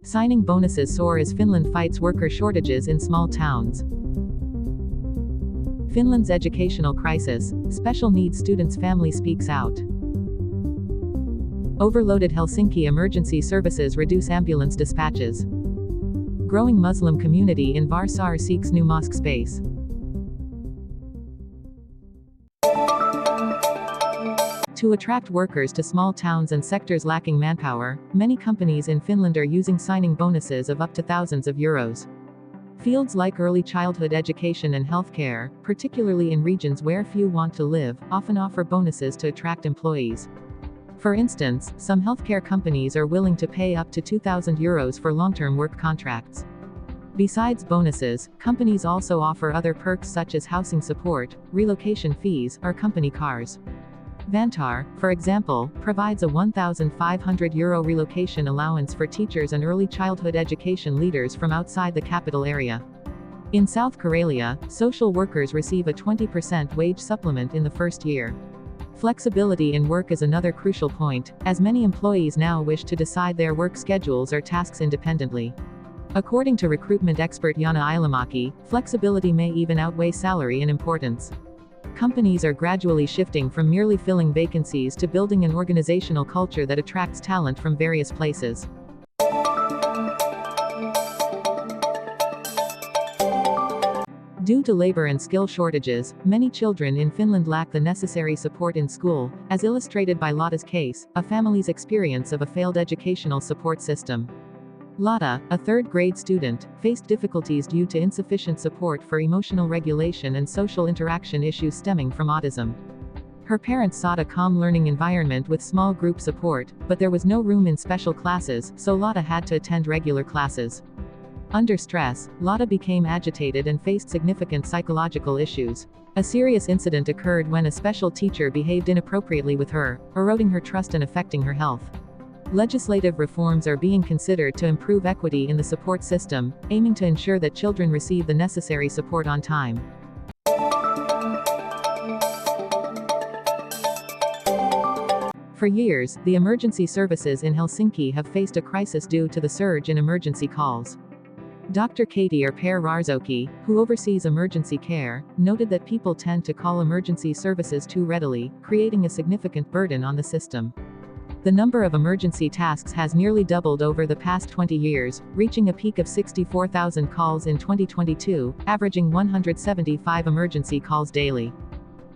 Signing bonuses soar as Finland fights worker shortages in small towns. Finland's educational crisis, special needs students' family speaks out. Overloaded Helsinki emergency services reduce ambulance dispatches. Growing Muslim community in Vaasa seeks new mosque space. To attract workers to small towns and sectors lacking manpower, many companies in Finland are using signing bonuses of up to thousands of euros. Fields like early childhood education and healthcare, particularly in regions where few want to live, often offer bonuses to attract employees. For instance, some healthcare companies are willing to pay up to 2,000 euros for long-term work contracts. Besides bonuses, companies also offer other perks such as housing support, relocation fees, or company cars. Vantar, for example, provides a €1,500 relocation allowance for teachers and early childhood education leaders from outside the capital area. In South Karelia, social workers receive a 20% wage supplement in the first year. Flexibility in work is another crucial point, as many employees now wish to decide their work schedules or tasks independently. According to recruitment expert Jana Ailamaki, flexibility may even outweigh salary in importance. Companies are gradually shifting from merely filling vacancies to building an organizational culture that attracts talent from various places. Due to labor and skill shortages, many children in Finland lack the necessary support in school, as illustrated by Lotta's case, a family's experience of a failed educational support system. Lotta, a third-grade student, faced difficulties due to insufficient support for emotional regulation and social interaction issues stemming from autism. Her parents sought a calm learning environment with small group support, but there was no room in special classes, so Lotta had to attend regular classes. Under stress, Lotta became agitated and faced significant psychological issues. A serious incident occurred when a special teacher behaved inappropriately with her, eroding her trust and affecting her health. Legislative reforms are being considered to improve equity in the support system, aiming to ensure that children receive the necessary support on time. For years, the emergency services in Helsinki have faced a crisis due to the surge in emergency calls. Dr. Katie Per Rarzoki, who oversees emergency care, noted that people tend to call emergency services too readily, creating a significant burden on the system. The number of emergency tasks has nearly doubled over the past 20 years, reaching a peak of 64,000 calls in 2022, averaging 175 emergency calls daily.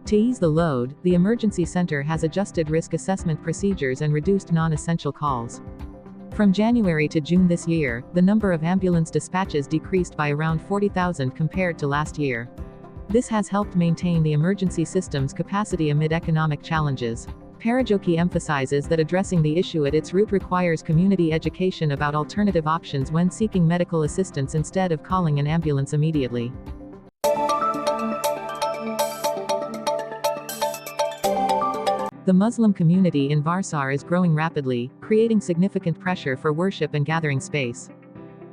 To ease the load, the emergency center has adjusted risk assessment procedures and reduced non-essential calls. From January to June this year, the number of ambulance dispatches decreased by around 40,000 compared to last year. This has helped maintain the emergency system's capacity amid economic challenges. Parajoki emphasizes that addressing the issue at its root requires community education about alternative options when seeking medical assistance instead of calling an ambulance immediately. The Muslim community in Vaasa is growing rapidly, creating significant pressure for worship and gathering space.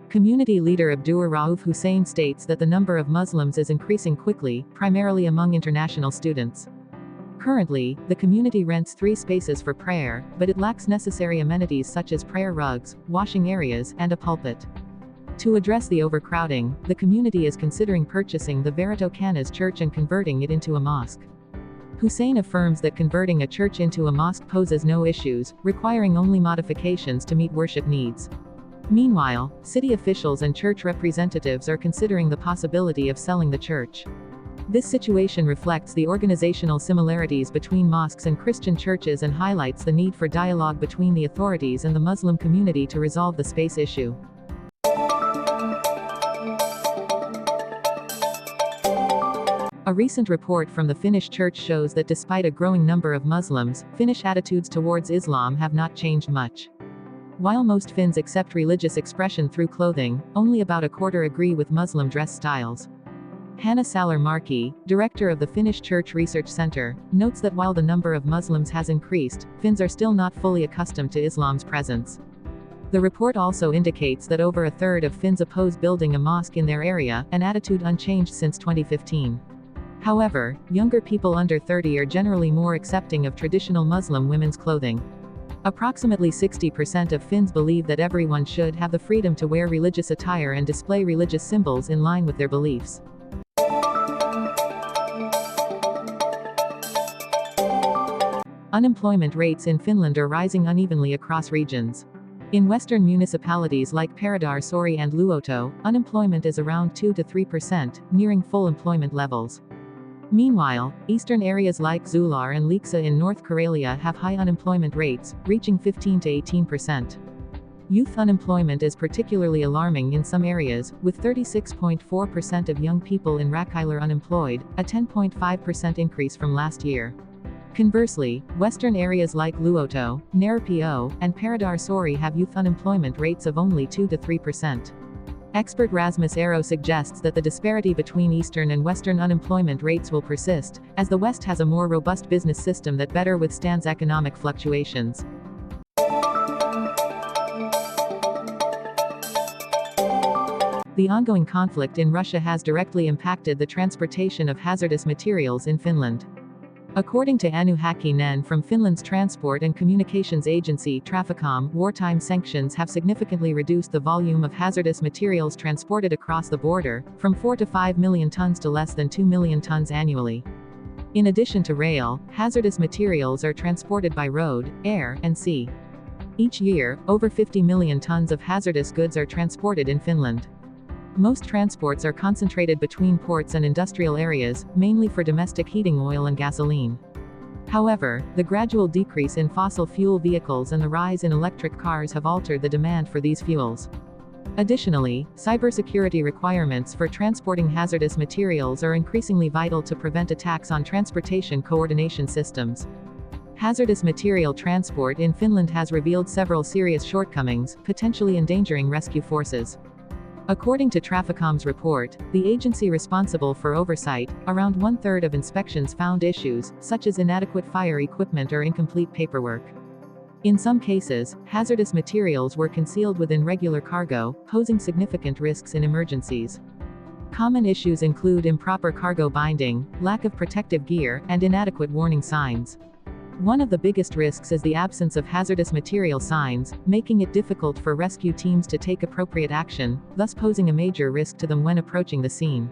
Community leader Abdur Rauf Hussein states that the number of Muslims is increasing quickly, primarily among international students. Currently, the community rents 3 spaces for prayer, but it lacks necessary amenities such as prayer rugs, washing areas, and a pulpit. To address the overcrowding, the community is considering purchasing the Verito Canas church and converting it into a mosque. Hussein affirms that converting a church into a mosque poses no issues, requiring only modifications to meet worship needs. Meanwhile, city officials and church representatives are considering the possibility of selling the church. This situation reflects the organizational similarities between mosques and Christian churches and highlights the need for dialogue between the authorities and the Muslim community to resolve the space issue. A recent report from the Finnish church shows that despite a growing number of Muslims, Finnish attitudes towards Islam have not changed much. While most Finns accept religious expression through clothing, only about a quarter agree with Muslim dress styles. Hanna Salar-Markki, director of the Finnish Church Research Center, notes that while the number of Muslims has increased, Finns are still not fully accustomed to Islam's presence. The report also indicates that over a third of Finns oppose building a mosque in their area, an attitude unchanged since 2015. However, younger people under 30 are generally more accepting of traditional Muslim women's clothing. Approximately 60% of Finns believe that everyone should have the freedom to wear religious attire and display religious symbols in line with their beliefs. Unemployment rates in Finland are rising unevenly across regions. In western municipalities like Pedestrian and Luoto, unemployment is around 2 to 3%, nearing full employment levels. Meanwhile, eastern areas like Soar and Lieksa in North Karelia have high unemployment rates, reaching 15 to 18%. Youth unemployment is particularly alarming in some areas, with 36.4% of young people in Rakkailer unemployed, a 10.5% increase from last year. Conversely, western areas like Luoto, Närpio, and Pedestrian have youth unemployment rates of only 2 to 3%. Expert Rasmus Aero suggests that the disparity between eastern and western unemployment rates will persist, as the West has a more robust business system that better withstands economic fluctuations. The ongoing conflict in Russia has directly impacted the transportation of hazardous materials in Finland. According to Anu Häkkinen from Finland's Transport and Communications Agency Traficom, wartime sanctions have significantly reduced the volume of hazardous materials transported across the border, from 4 to 5 million tons to less than 2 million tons annually. In addition to rail, hazardous materials are transported by road, air, and sea. Each year, over 50 million tons of hazardous goods are transported in Finland. Most transports are concentrated between ports and industrial areas, mainly for domestic heating oil and gasoline. However, the gradual decrease in fossil fuel vehicles and the rise in electric cars have altered the demand for these fuels. Additionally, cybersecurity requirements for transporting hazardous materials are increasingly vital to prevent attacks on transportation coordination systems. Hazardous material transport in Finland has revealed several serious shortcomings, potentially endangering rescue forces. According to Traficom's report, the agency responsible for oversight, around one-third of inspections found issues, such as inadequate fire equipment or incomplete paperwork. In some cases, hazardous materials were concealed within regular cargo, posing significant risks in emergencies. Common issues include improper cargo binding, lack of protective gear, and inadequate warning signs. One of the biggest risks is the absence of hazardous material signs, making it difficult for rescue teams to take appropriate action, thus posing a major risk to them when approaching the scene.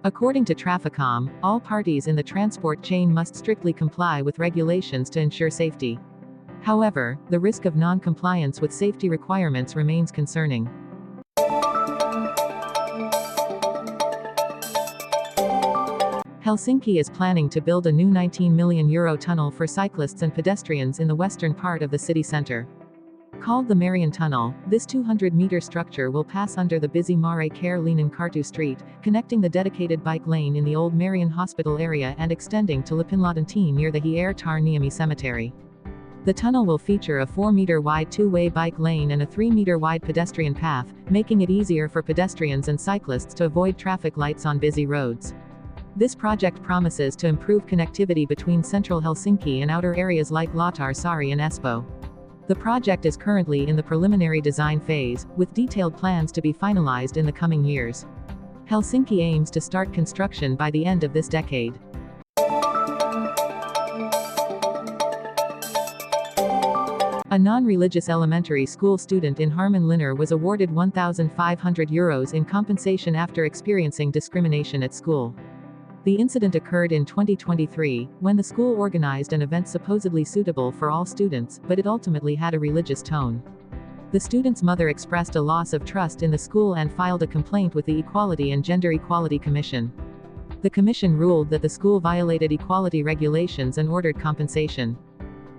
According to Traficom, all parties in the transport chain must strictly comply with regulations to ensure safety. However, the risk of non-compliance with safety requirements remains concerning. Helsinki is planning to build a new €19 million tunnel for cyclists and pedestrians in the western part of the city center. Called the Marion Tunnel, this 200-meter structure will pass under the busy Mare Care-Liinen Kartu Street, connecting the dedicated bike lane in the old Marion Hospital area and extending to Lipinlahden near the Hiertar-Niemi Cemetery. The tunnel will feature a 4-meter-wide two-way bike lane and a 3-meter-wide pedestrian path, making it easier for pedestrians and cyclists to avoid traffic lights on busy roads. This project promises to improve connectivity between central Helsinki and outer areas like Lauttasaari and Espoo. The project is currently in the preliminary design phase, with detailed plans to be finalized in the coming years. Helsinki aims to start construction by the end of this decade. A non-religious elementary school student in Hämeenlinna was awarded €1,500 in compensation after experiencing discrimination at school. The incident occurred in 2023, when the school organized an event supposedly suitable for all students, but it ultimately had a religious tone. The student's mother expressed a loss of trust in the school and filed a complaint with the Equality and Gender Equality Commission. The commission ruled that the school violated equality regulations and ordered compensation.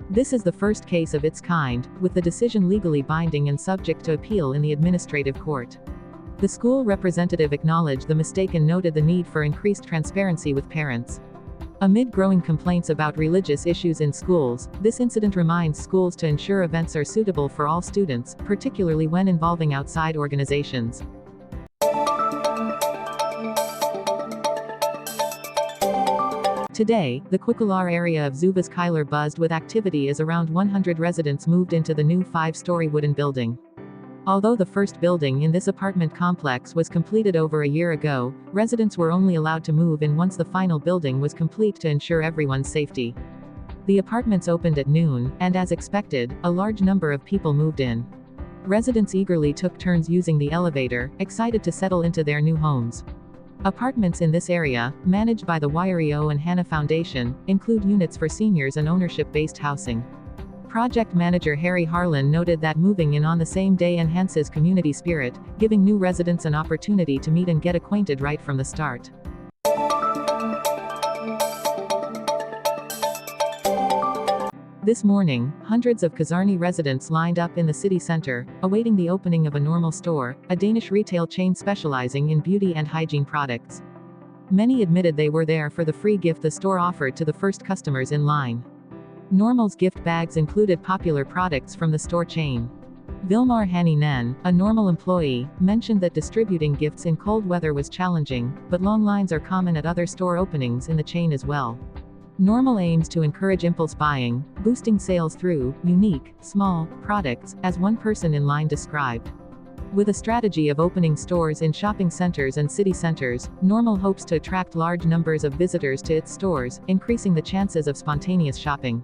This is the first case of its kind, with the decision legally binding and subject to appeal in the administrative court. The school representative acknowledged the mistake and noted the need for increased transparency with parents. Amid growing complaints about religious issues in schools, this incident reminds schools to ensure events are suitable for all students, particularly when involving outside organizations. Today, the Quickulaar area of Zuuvaskylä buzzed with activity as around 100 residents moved into the new 5-story wooden building. Although the first building in this apartment complex was completed over a year ago, residents were only allowed to move in once the final building was complete to ensure everyone's safety. The apartments opened at noon, and as expected, a large number of people moved in. Residents eagerly took turns using the elevator, excited to settle into their new homes. Apartments in this area, managed by the Wirio and Hannah Foundation, include units for seniors and ownership-based housing. Project manager Harry Harlan noted that moving in on the same day enhances community spirit, giving new residents an opportunity to meet and get acquainted right from the start. This morning, hundreds of Kazarni residents lined up in the city center, awaiting the opening of a Normal store, a Danish retail chain specializing in beauty and hygiene products. Many admitted they were there for the free gift the store offered to the first customers in line. Normal's gift bags included popular products from the store chain. Vilmar Haninen, a Normal employee, mentioned that distributing gifts in cold weather was challenging, but long lines are common at other store openings in the chain as well. Normal aims to encourage impulse buying, boosting sales through unique, small products, as one person in line described. With a strategy of opening stores in shopping centers and city centers, Normal hopes to attract large numbers of visitors to its stores, increasing the chances of spontaneous shopping.